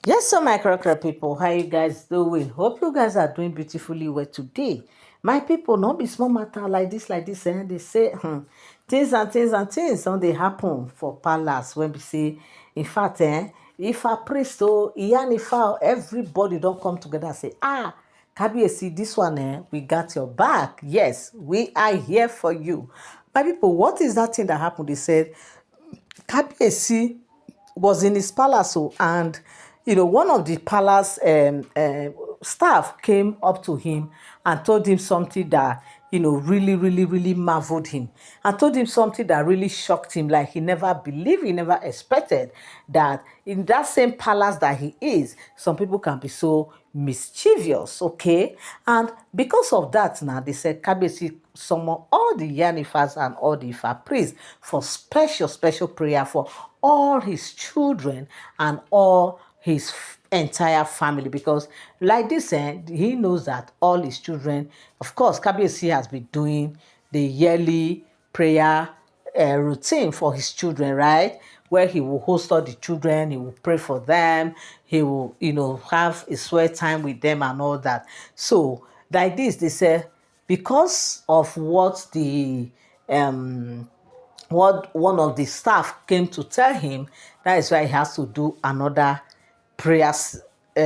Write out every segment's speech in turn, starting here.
Yes, so my correct people, how you guys doing? Hope you guys are doing beautifully well today. My people, not be small matter like this, and they say things and things and things don't they happen for palace when we say, in fact, if a priest or IYANIfA, everybody don't come together and say, Kabiyesi, this one, we got your back. Yes, we are here for you. My people, what is that thing that happened? They said, Kabiyesi was in his palace, and one of the palace staff came up to him and told him something that really, really, really marveled him, and told him something that really shocked him, like he never believed, he never expected that in that same palace that he is, some people can be so mischievous. Okay, and because of that, now they said Kabiyesi summon all the Yanifas and all the Ifa priests for special prayer for all his children and all his entire family, because like this, he knows that all his children, of course, Kabiyesi has been doing the yearly prayer routine for his children, right? Where he will host all the children, he will pray for them, he will, have a sweat time with them and all that. So, like this, they say, because of what one of the staff came to tell him, that is why he has to do another prayer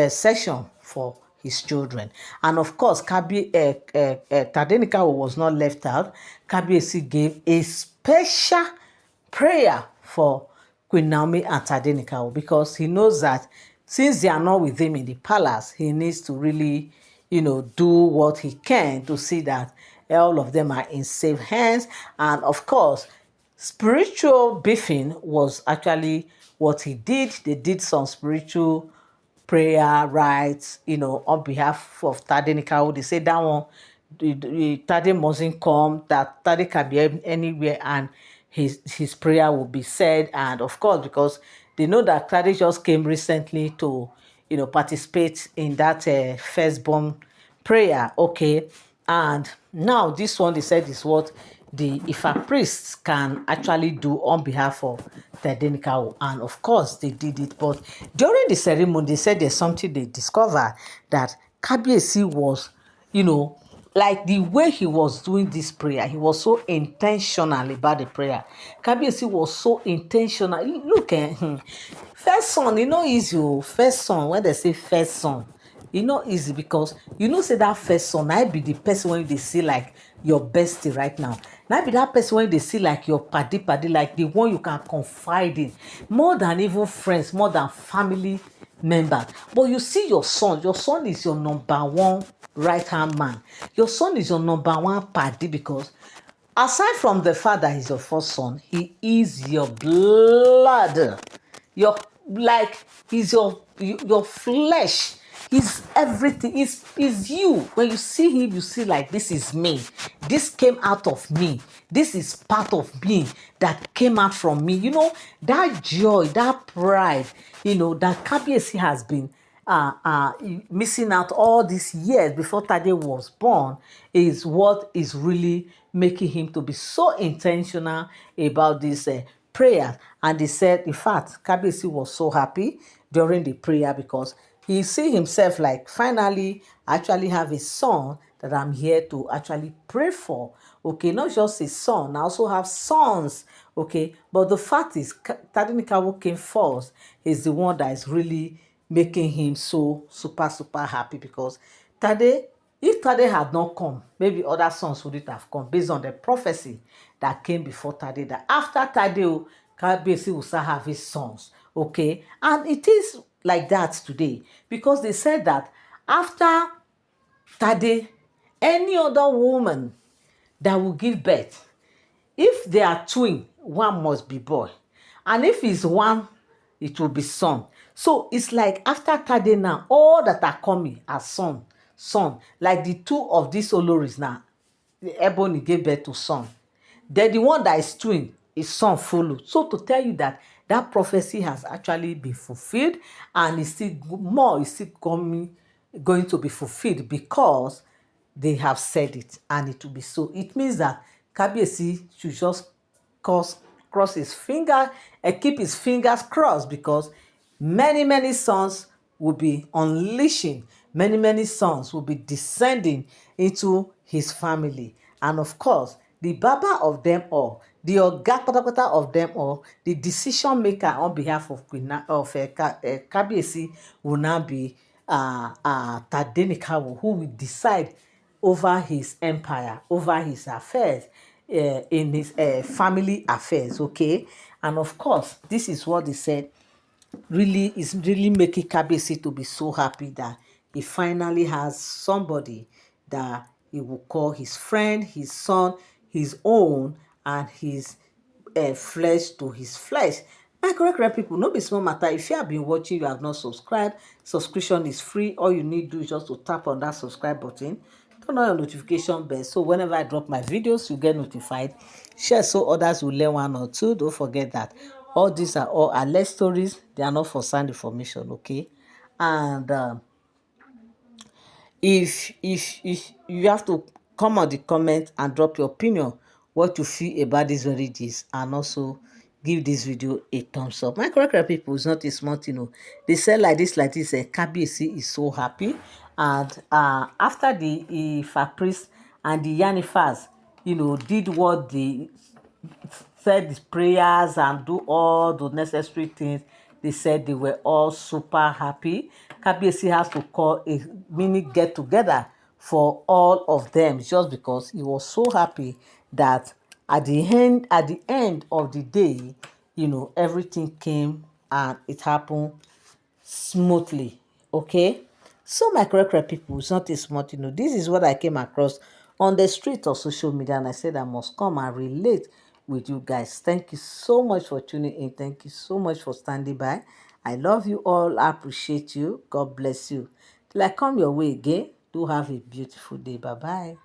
session for his children. And of course, Tadenikawo was not left out. Kabiyesi gave a special prayer for Queen Naomi and Tadenikawo, because he knows that since they are not with him in the palace, he needs to really, do what he can to see that all of them are in safe hands. And of course, spiritual beefing was actually what he did. They did some spiritual prayer rites, on behalf of Tadenikawo. They say that one, Tade mustn't come, that Tade can be anywhere and his prayer will be said. And of course, because they know that Tade just came recently to, participate in that firstborn prayer. Okay, and now this one, they said, is what the Ifa priests can actually do on behalf of Tadenikawo. And of course, they did it. But during the ceremony, they said there's something they discovered, that Kabiyesi was, like the way he was doing this prayer, he was so intentional about the prayer. Kabiyesi was so intentional. Look, first son, easy. First son, when they say first son, easy, because say that first son na be the person when they see like your bestie right now, na be that person when they see like your paddy, like the one you can confide in more than even friends, more than family members. But you see your son is your number one right hand man. Your son is your number one paddy, because aside from the fact that he's your first son, he is your blood, your, like, he's your flesh, is everything, is you. When you see him, you see like, this is me, this came out of me, this is part of me that came out from me. That joy, that pride, that Kabiyesi has been missing out all these years before Tade was born, is what is really making him to be so intentional about this prayer. And they said, in fact, Kabiyesi was so happy during the prayer, because he see himself like, finally actually have a son that I'm here to actually pray for. Okay, not just a son, I also have sons. Okay, but the fact is, Tadenikawo came first, is the one that is really making him so super happy, because if Tade had not come, maybe other sons wouldn't have come, based on the prophecy that came before Tade, that after Tade, Kabiyesi will start having sons. Okay, and it is like that today, because they said that after Tade, any other woman that will give birth, if they are twin, one must be boy, and if it's one, it will be son. So it's like, after Tade now, all that are coming are son, like the two of these Oloris now, the Ebony gave birth to son, then the one that is twin is son follow. So to tell you that that prophecy has actually been fulfilled, and is still more, is still going to be fulfilled, because they have said it, and it will be so. It means that Kabiyesi should just cross his finger and keep his fingers crossed, because many sons will be unleashing, many sons will be descending into his family. And of course, the baba of them all, the oga patapata of them all, the decision maker on behalf of Kabiyesi will now be Tadenikawo, who will decide over his empire, over his affairs, in his family affairs, okay? And of course, this is what they said really is really making Kabiyesi to be so happy that he finally has somebody that he will call his friend, his son, his own, and his flesh to his flesh. My correct people, no be small matter. If you have been watching, you have not subscribed, subscription is free. All you need to do is just to tap on that subscribe button, turn on your notification bell, so whenever I drop my videos, you get notified. Share so others will learn one or two. Don't forget that all these are all alleged stories. They are not for sound information, okay? And if you have to come on the comment and drop your opinion, what you feel about this very gist, and also give this video a thumbs up. My correct people, is not a small thing, you know. They said like this, Kabiyesi is so happy. And after the Ifa priest and the Yanifas, you know, did what they said, his prayers and do all the necessary things, they said they were all super happy. Kabiyesi has to call a mini get together for all of them, just because he was so happy that at the end of the day, you know, everything came and it happened smoothly. Okay, so my correct people, it's not a smart, you know, this is what I came across on the street of social media, and I said I must come and relate with you guys. Thank you so much for tuning in. Thank you so much for standing by. I love you all. I appreciate you. God bless you. Till I come your way again, do have a beautiful day. Bye bye.